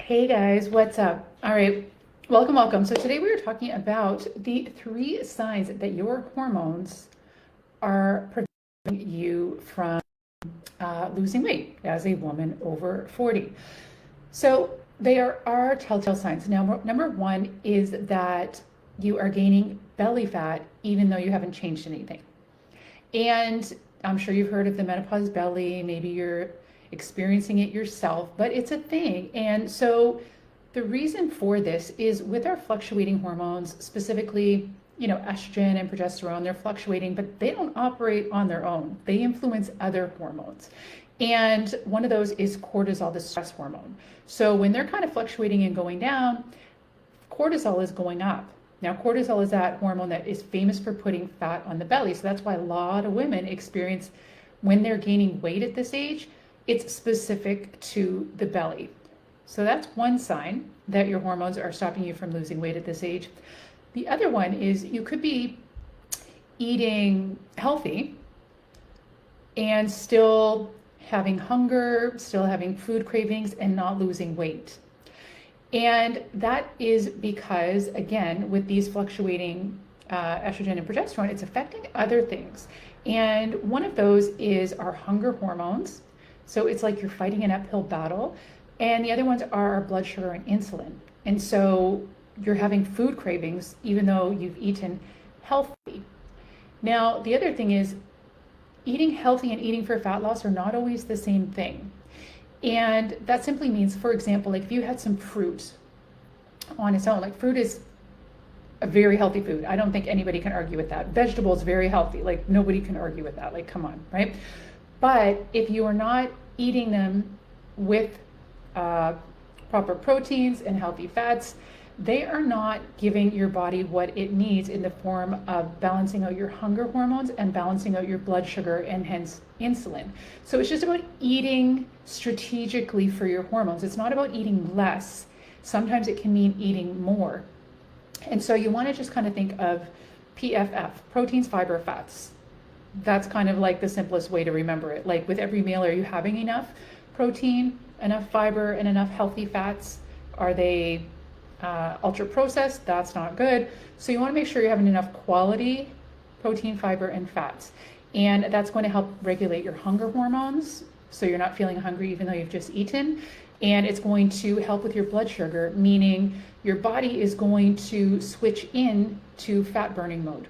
Hey guys, what's up? All right, welcome. So today we are talking about the 3 signs that your hormones are preventing you from losing weight as a woman over 40. So there are telltale signs. Now, number one is that you are gaining belly fat even though you haven't changed anything. And I'm sure you've heard of the menopause belly. Maybe you're experiencing it yourself, but it's a thing. And so the reason for this is with our fluctuating hormones, specifically, estrogen and progesterone, they're fluctuating, but they don't operate on their own. They influence other hormones. And one of those is cortisol, the stress hormone. So when they're kind of fluctuating and going down, cortisol is going up. Now, cortisol is that hormone that is famous for putting fat on the belly. So that's why a lot of women experience when they're gaining weight at this age, it's specific to the belly. So that's one sign that your hormones are stopping you from losing weight at this age. The other one is you could be eating healthy and still having hunger, still having food cravings, and not losing weight. And that is because, again, with these fluctuating estrogen and progesterone, it's affecting other things. And one of those is our hunger hormones. So it's like you're fighting an uphill battle. And the other ones are our blood sugar and insulin. And so you're having food cravings even though you've eaten healthy. Now, the other thing is eating healthy and eating for fat loss are not always the same thing. And that simply means, for example, like if you had some fruit on its own, like fruit is a very healthy food. I don't think anybody can argue with that. Vegetables, very healthy. Like nobody can argue with that. Like, come on, right? But if you are not eating them with proper proteins and healthy fats, they are not giving your body what it needs in the form of balancing out your hunger hormones and balancing out your blood sugar and hence insulin. So it's just about eating strategically for your hormones. It's not about eating less. Sometimes it can mean eating more. And so you want to just kind of think of PFF, proteins, fiber, fats. That's kind of like the simplest way to remember it. Like with every meal, are you having enough protein, enough fiber, and enough healthy fats? Are they ultra processed? That's not good. So you want to make sure you're having enough quality protein, fiber, and fats. And that's going to help regulate your hunger hormones. So you're not feeling hungry even though you've just eaten. And it's going to help with your blood sugar, meaning your body is going to switch in to fat burning mode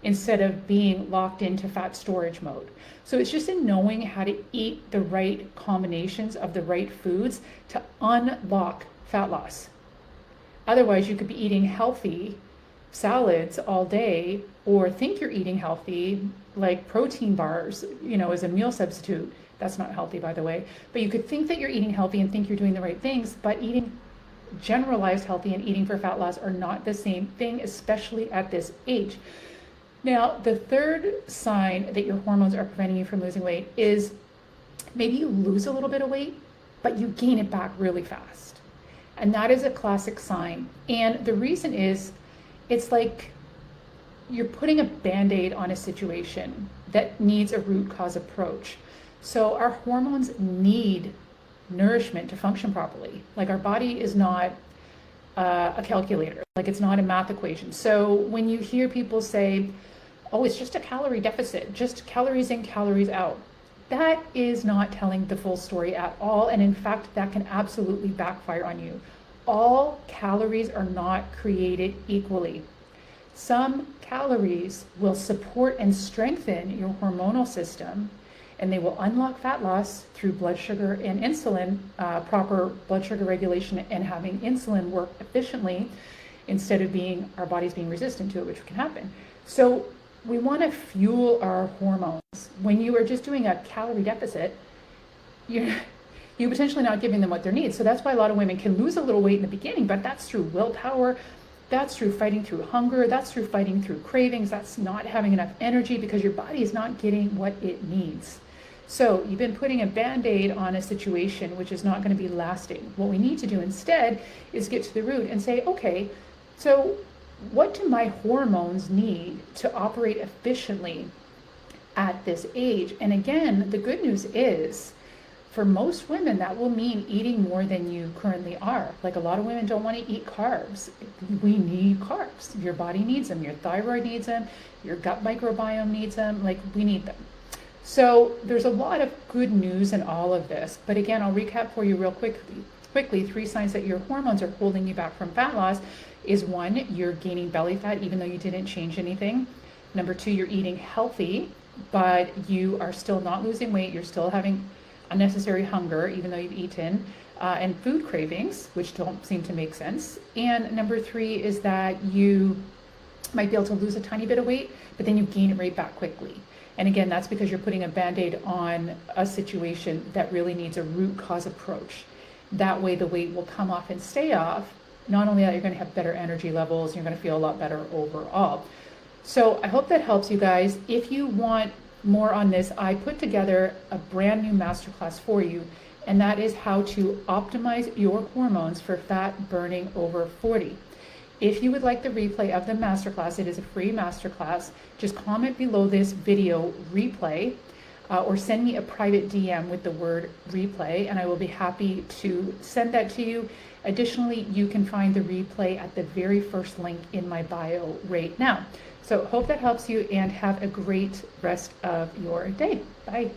instead of being locked into fat storage mode. So it's just in knowing how to eat the right combinations of the right foods to unlock fat loss. Otherwise, you could be eating healthy salads all day or think you're eating healthy, like protein bars, as a meal substitute. That's not healthy, by the way. But you could think that you're eating healthy and think you're doing the right things, but eating generalized healthy and eating for fat loss are not the same thing, especially at this age. Now, the third sign that your hormones are preventing you from losing weight is maybe you lose a little bit of weight, but you gain it back really fast. And that is a classic sign. And the reason is, it's like you're putting a Band-Aid on a situation that needs a root cause approach. So our hormones need nourishment to function properly. Like our body is not a calculator, like it's not a math equation. So when you hear people say, oh, it's just a calorie deficit, just calories in, calories out, that is not telling the full story at all. And in fact, that can absolutely backfire on you. All calories are not created equally. Some calories will support and strengthen your hormonal system, and they will unlock fat loss through blood sugar and insulin, proper blood sugar regulation and having insulin work efficiently instead of our bodies being resistant to it, which can happen. So we want to fuel our hormones. When you are just doing a calorie deficit, you're potentially not giving them what they need. So that's why a lot of women can lose a little weight in the beginning, but that's through willpower. That's through fighting through hunger. That's through fighting through cravings. That's not having enough energy because your body is not getting what it needs. So you've been putting a Band-Aid on a situation which is not going to be lasting. What we need to do instead is get to the root and say, okay, so what do my hormones need to operate efficiently at this age? And again, the good news is For most women, that will mean eating more than you currently are. Like a lot of women don't want to eat carbs. We need carbs. Your body needs them. Your thyroid needs them. Your gut microbiome needs them. Like, we need them. So there's a lot of good news in all of this. But again, I'll recap for you real quickly. 3 signs that your hormones are holding you back from fat loss is 1, you're gaining belly fat even though you didn't change anything. Number 2, you're eating healthy, but you are still not losing weight. You're still having unnecessary hunger even though you've eaten, and food cravings, which don't seem to make sense. And number 3 is that you might be able to lose a tiny bit of weight, but then you gain it right back quickly. And again, that's because you're putting a Band-Aid on a situation that really needs a root cause approach. That way the weight will come off and stay off. Not only that, you're going to have better energy levels, you're going to feel a lot better overall. So I hope that helps you guys. If you want more on this, I put together a brand new masterclass for you, and that is how to optimize your hormones for fat burning over 40. If you would like the replay of the masterclass, it is a free masterclass. Just comment below this video replay, or send me a private DM with the word replay, and I will be happy to send that to you. Additionally, you can find the replay at the very first link in my bio right now. So hope that helps you, and have a great rest of your day. Bye.